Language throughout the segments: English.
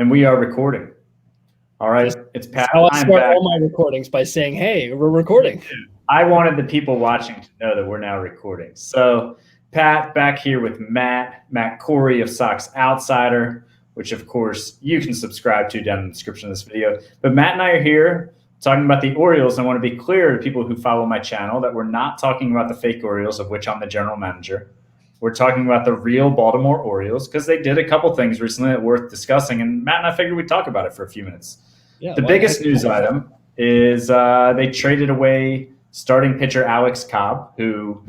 and we are recording. All right, it's Pat. How I start all my recordings by saying, "Hey, we're recording." I wanted the people watching to know that we're now recording. So, Pat, back here with Matt Kory of Sox Outsider, which of course you can subscribe to down in the description of this video. But Matt and I are here talking about the Orioles. I want to be clear to people who follow my channel that we're not talking about the fake Orioles, of which I'm the general manager. We're talking about the real Baltimore Orioles because they did a couple things recently that are worth discussing. And Matt and I figured we'd talk about it for a few minutes. Yeah, the biggest news item is they traded away starting pitcher Alex Cobb, who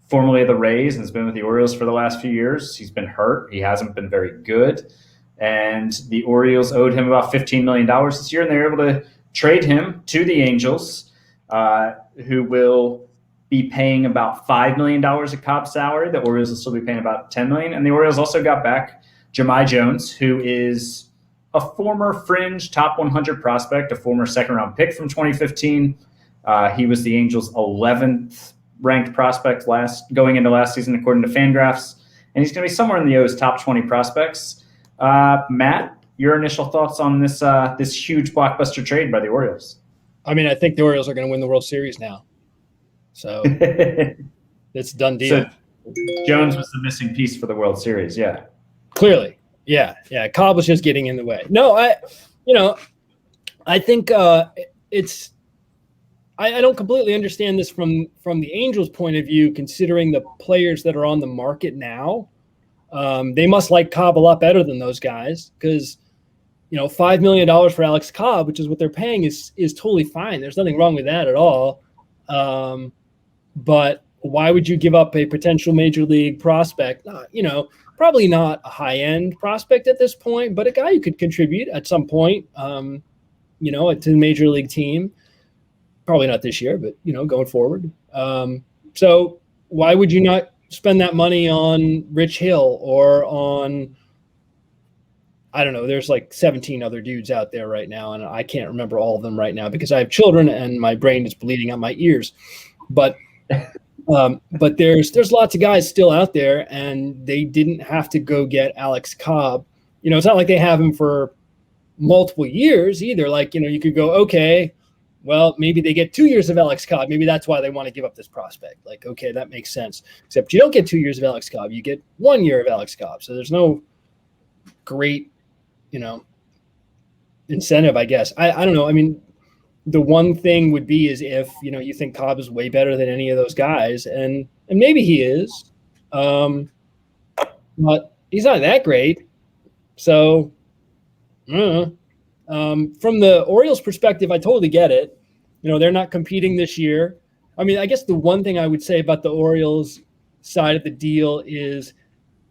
formerly of the Rays and has been with the Orioles for the last few years. He's been hurt. He hasn't been very good. And the Orioles owed him about $15 million this year, and they were able to trade him to the Angels, who will be paying about $5 million of Cobb's salary. The Orioles will still be paying about $10 million. And the Orioles also got back Jahmai Jones, who is a former fringe top 100 prospect, a former second-round pick from 2015. He was the Angels' 11th ranked prospect going into last season, according to Fangraphs. And he's going to be somewhere in the O's top 20 prospects. Matt, your initial thoughts on this huge blockbuster trade by the Orioles? I mean, I think the Orioles are going to win the World Series now. So it's a done deal. So Jones was the missing piece for the World Series, yeah. Clearly. Yeah. Cobb was just getting in the way. No, I think it's – I don't completely understand this from the Angels' point of view, considering the players that are on the market now. They must like Cobb a lot better than those guys because, $5 million for Alex Cobb, which is what they're paying, is totally fine. There's nothing wrong with that at all. But why would you give up a potential major league prospect? Probably not a high-end prospect at this point, but a guy who could contribute at some point, to the major league team. Probably not this year, but, going forward. So why would you not spend that money on Rich Hill or on, I don't know, there's like 17 other dudes out there right now, and I can't remember all of them right now because I have children and my brain is bleeding out my ears. But there's lots of guys still out there, and they didn't have to go get Alex Cobb. It's not like they have him for multiple years either. Like, you could go, okay, well, maybe they get 2 years of Alex Cobb. Maybe that's why they want to give up this prospect. Like, okay, that makes sense. Except you don't get 2 years of Alex Cobb. You get 1 year of Alex Cobb. So there's no great, incentive, I guess. I don't know. I mean, the one thing would be is if, you think Cobb is way better than any of those guys, and maybe he is, but he's not that great. So, I don't know. From the Orioles' perspective, I totally get it. They're not competing this year. I mean, I guess the one thing I would say about the Orioles' side of the deal is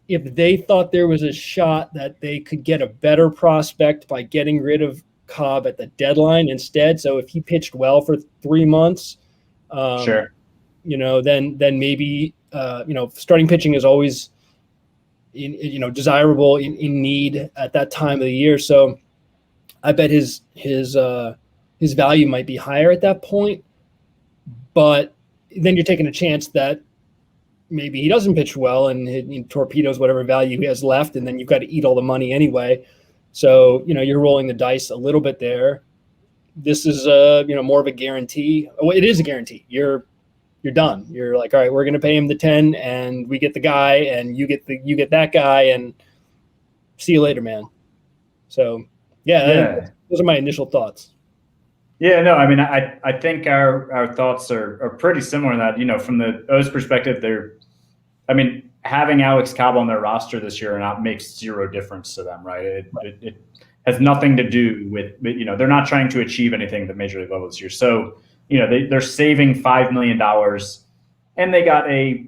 if they thought there was a shot that they could get a better prospect by getting rid of Cobb at the deadline instead. So if he pitched well for 3 months, sure, then maybe starting pitching is always desirable in need at that time of the year. So I bet his value might be higher at that point, but then you're taking a chance that maybe he doesn't pitch well and he torpedoes whatever value he has left, and then you've got to eat all the money anyway. So, you're rolling the dice a little bit there. This is more of a guarantee. Oh, it is a guarantee. You're done. You're like, all right, we're going to pay him the 10 and we get the guy and you get that guy and see you later, man. So, yeah. Those are my initial thoughts. Yeah, no, I mean, I think our thoughts are pretty similar in that, from the O's perspective, having Alex Cobb on their roster this year or not makes zero difference to them, right? It has nothing to do with, they're not trying to achieve anything at the major league level this year. So, they're saving $5 million and they got a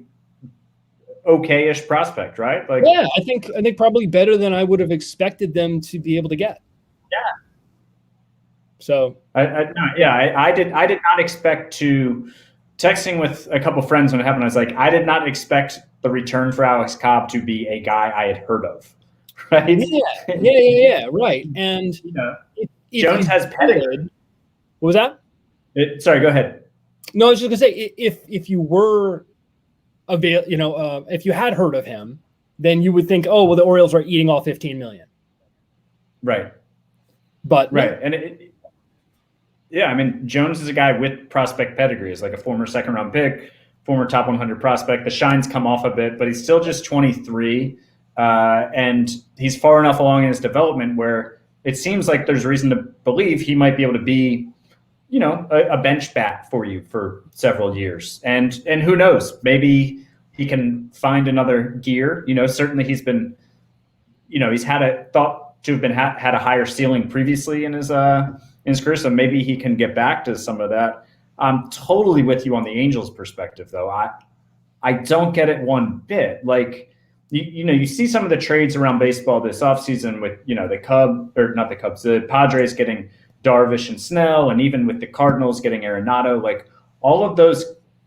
okay-ish prospect, right? Like, yeah, I think probably better than I would have expected them to be able to get. Yeah. So I did not expect to. Texting with a couple friends when it happened, I was like, I did not expect the return for Alex Cobb to be a guy I had heard of, right? Yeah, right. And if Jones has pedigree. What was that? Sorry, go ahead. No, I was just gonna say if you were if you had heard of him, then you would think, oh well, the Orioles are eating all $15 million. Right. But right. And yeah, I mean, Jones is a guy with prospect pedigree. He's like a former second round pick, former top 100 prospect. The shine's come off a bit, but he's still just 23. And he's far enough along in his development where it seems like there's reason to believe he might be able to be, a bench bat for you for several years. And who knows, maybe he can find another gear. Certainly he's been, he's thought to have been had a higher ceiling previously in his career, so maybe he can get back to some of that. I'm totally with you on the Angels' perspective, though. I don't get it one bit. Like, you see some of the trades around baseball this offseason with, the Padres getting Darvish and Snell, and even with the Cardinals getting Arenado. Like, all of those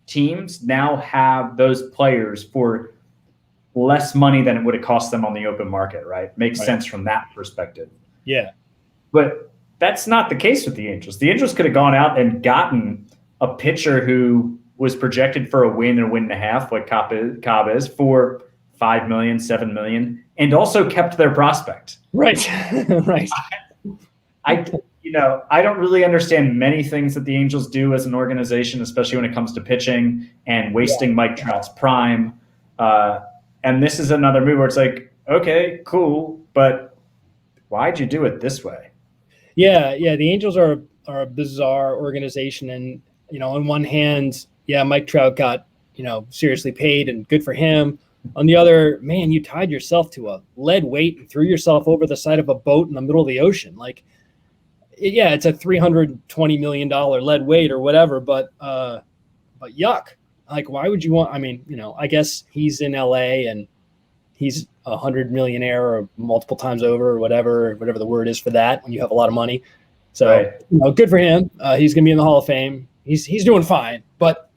teams now have those players for less money than it would have cost them on the open market, right? Makes sense from that perspective. Yeah. But that's not the case with the Angels. The Angels could have gone out and gotten a pitcher who was projected for a win or win and a half, like Cobb is, for $5 million, $7 million, and also kept their prospect. Right. Right. I don't really understand many things that the Angels do as an organization, especially when it comes to pitching and wasting Mike Trout's prime. And this is another move where it's like, okay, cool, but why'd you do it this way? Yeah. The Angels are a bizarre organization, and on one hand, Mike Trout got seriously paid, and good for him. On the other, man, you tied yourself to a lead weight and threw yourself over the side of a boat in the middle of the ocean. Like, it's a $320 million lead weight or whatever, but yuck. Like, why would you want? I mean, I guess he's in LA and he's $100 millionaire or multiple times over or whatever the word is for that when you have a lot of money. So, good for him. He's going to be in the Hall of Fame. He's doing fine. But,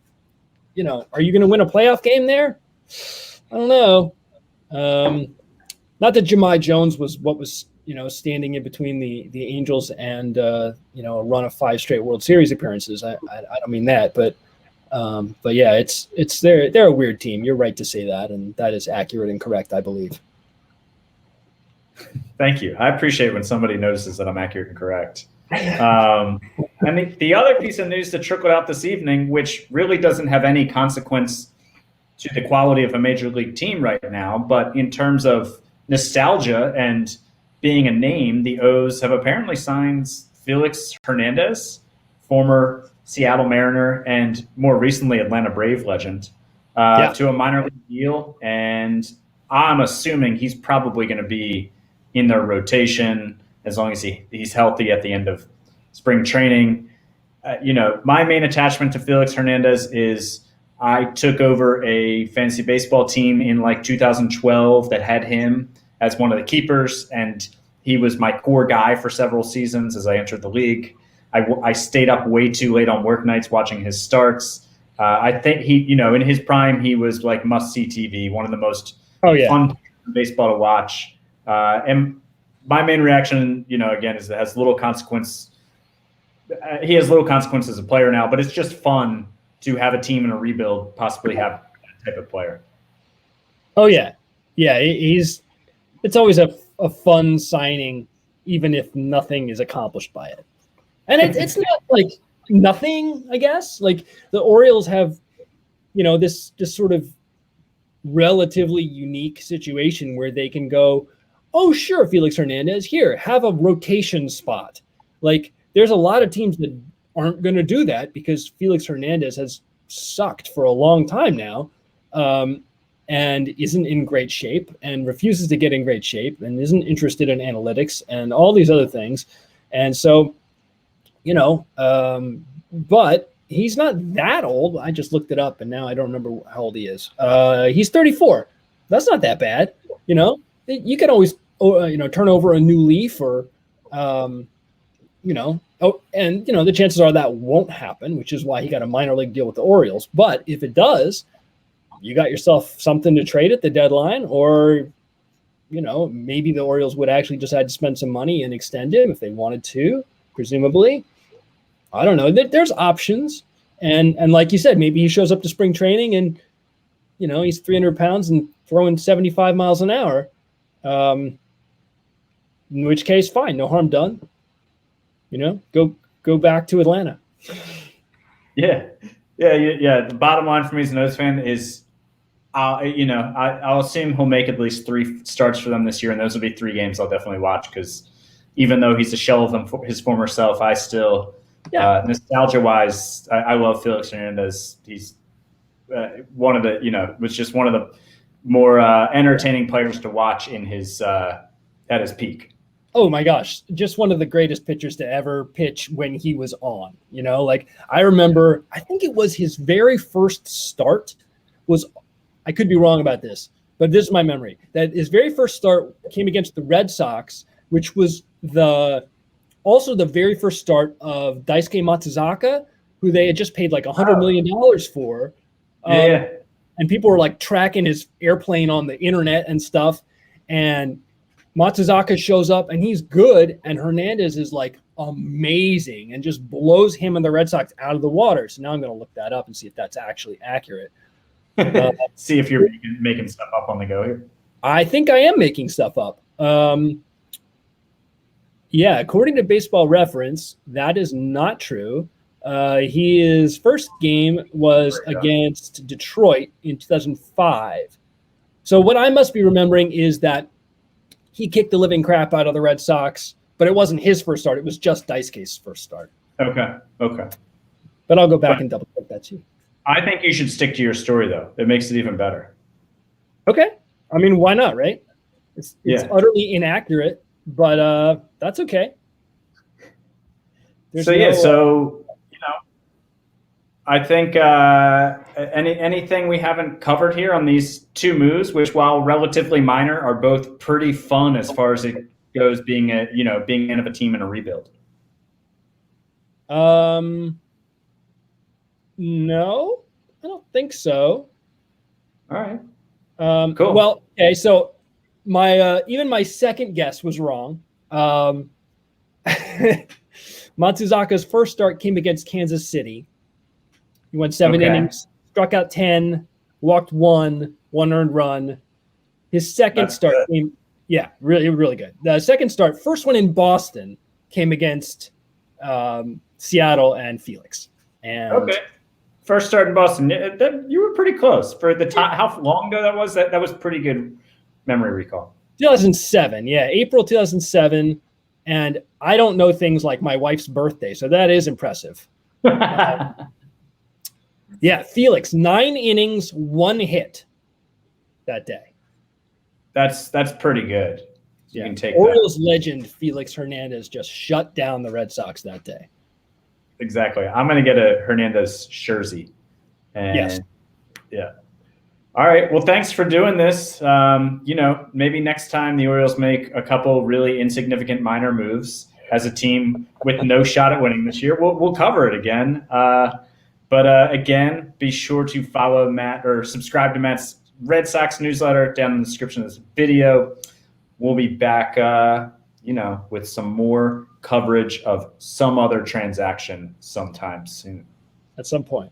are you going to win a playoff game there? I don't know. Not that Jahmai Jones was what was, standing in between the Angels and, a run of 5 straight World Series appearances. I don't mean that, but yeah, they're a weird team. You're right to say that, and that is accurate and correct, I believe. Thank you. I appreciate when somebody notices that I'm accurate and correct. And the other piece of news that trickled out this evening, which really doesn't have any consequence to the quality of a major league team right now, but in terms of nostalgia and being a name, the O's have apparently signed Felix Hernandez, former Seattle Mariner and more recently Atlanta Brave legend, to a minor league deal. And I'm assuming he's probably going to be in their rotation as long as he's healthy at the end of spring training. My main attachment to Felix Hernandez is I took over a fantasy baseball team in like 2012 that had him as one of the keepers, and he was my core guy for several seasons as I entered the league. I stayed up way too late on work nights watching his starts. I think he, in his prime, he was like must-see TV, one of the most fun baseball to watch. And my main reaction, again, is it has little consequence. He has little consequence as a player now, but it's just fun to have a team in a rebuild possibly have that type of player. Oh, yeah. Yeah, it's always a fun signing, even if nothing is accomplished by it. And it's not like nothing, I guess. Like the Orioles have, this sort of relatively unique situation where they can go, oh, sure, Felix Hernandez, here, have a rotation spot. Like there's a lot of teams that aren't going to do that because Felix Hernandez has sucked for a long time now and isn't in great shape and refuses to get in great shape and isn't interested in analytics and all these other things. And so, but he's not that old. I just looked it up and now I don't remember how old he is. He's 34. That's not that bad. You can always, turn over a new leaf or, the chances are that won't happen, which is why he got a minor league deal with the Orioles. But if it does, you got yourself something to trade at the deadline, or, maybe the Orioles would actually decide to spend some money and extend him if they wanted to, presumably. I don't know. There's options. And like you said, maybe he shows up to spring training and, he's 300 pounds and throwing 75 miles an hour. In which case, fine, no harm done. Go back to Atlanta. Yeah. The bottom line for me as an O's fan is, I'll assume he'll make at least 3 starts for them this year, and those will be 3 games I'll definitely watch, because even though he's a shell of his former self, I still, nostalgia-wise, I love Felix Hernandez. He's one of the, was just one of the more entertaining players to watch in his at his peak. Oh my gosh, just one of the greatest pitchers to ever pitch when he was on. I remember, I think it was his very first start was, I could be wrong about this, but this is my memory, that his very first start came against the Red Sox, which was also the very first start of Daisuke Matsuzaka, who they had just paid like $100 million for. And people were like tracking his airplane on the internet and stuff. And Matsuzaka shows up and he's good. And Hernandez is like amazing and just blows him and the Red Sox out of the water. So now I'm going to look that up and see if that's actually accurate. See if you're making stuff up on the go here. I think I am making stuff up. According to Baseball Reference, that is not true. His first game was against Detroit in 2005. So what I must be remembering is that he kicked the living crap out of the Red Sox, but it wasn't his first start. It was just Daisuke's first start. Okay. But I'll go back and double check that too. I think you should stick to your story, though. It makes it even better. Okay. I mean, why not, right? It's utterly inaccurate, but that's okay. I think anything we haven't covered here on these 2 moves, which while relatively minor, are both pretty fun as far as it goes, being end of a team in a rebuild. No, I don't think so. All right. Cool. Well, okay. So my even my second guess was wrong. Matsuzaka's first start came against Kansas City. He went 7 innings, struck out 10, walked 1 earned run. His second start came, really, really good. The second start, first one in Boston, came against Seattle and Felix. And first start in Boston. You were pretty close for the time. How long ago that was? That was pretty good memory recall. 2007, April 2007. And I don't know things like my wife's birthday, so that is impressive. Felix, 9 innings, 1 hit that day. That's pretty good. You can take Orioles legend Felix Hernandez just shut down the Red Sox that day. Exactly. I'm going to get a Hernandez jersey. Yes. Yeah. All right. Well, thanks for doing this. Maybe next time the Orioles make a couple really insignificant minor moves as a team with no shot at winning this year, we'll cover it again. But again, be sure to follow Matt or subscribe to Matt's Red Sox newsletter down in the description of this video. We'll be back, with some more coverage of some other transaction sometime soon. At some point.